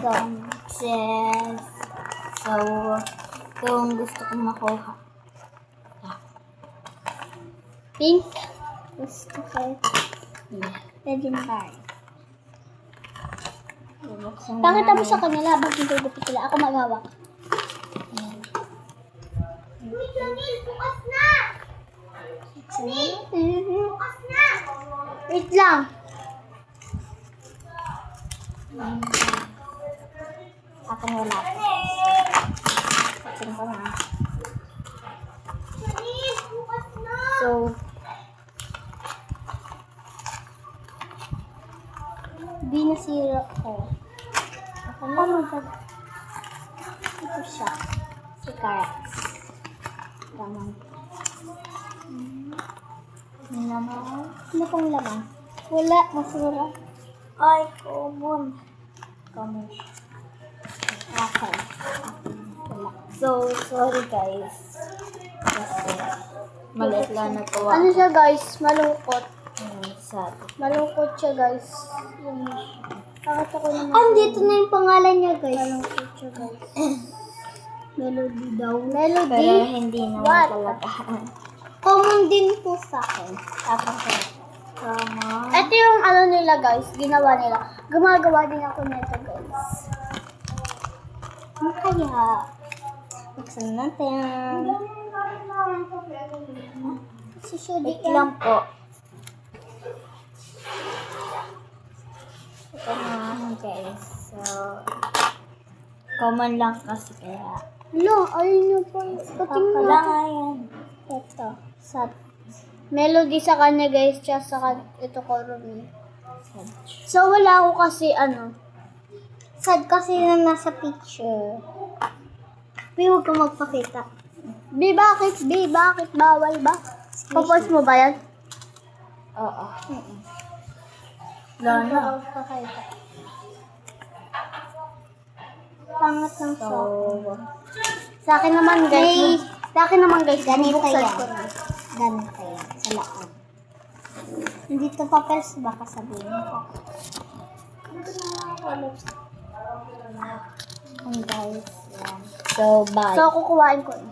Go. Yes. So, kung gusto kong makuha. Pink. Gusto ko. Yeah. Legendary. Pakita mo sa kanila habang pinagupit sila. Ako maghawak. Bukas na! Bukas na! Wait lang. Akong wala pa. Pasin ko na. Bukas na! So, di nasira ko. Ako na mag- Ito siya. Si Carrots. Tamang. Naman. Ano pong laman? Wala. Masura. Ay, common. Common. Okay. Wala. So, sorry guys. Kasi, maliit lang nagawa. Ano siya guys? Malungkot. Sad. Malungkot siya guys. Bakit ako naman? Andito na yung pangalan niya guys. Malungkot siya guys. Melody daw. Melody? Pero hindi naman What? talaga. Common din po sa akin. Tapos, tama. Ito yung ano nila guys, ginawa nila. Gumagawa din ako nito guys. Ano kaya? Buksan natin. Si Shudi Wait lang po. Ito na guys. So, common lang kasi kaya. Hello, ayun nyo po. Patingin Wala natin. nga yan. Ito. Sa melody sa kanya guys, tsaka sa ito ko Rumi. So wala ako kasi ano. Sad kasi na nasa picture. Bi, huwag kang magpakita. Bi, bakit? Bi, bakit? Bawal ba? Papost mo ba yan? Oo. Wala na. Magpakita. Pangat ng So, Sa akin naman guys. Sa akin naman guys. ganito bubuksan yan. ko na. Ganito yan. Sa loob. Hindi to papers, baka sabihin ko. And guys, yan. So, bye. So kukuhain ko na.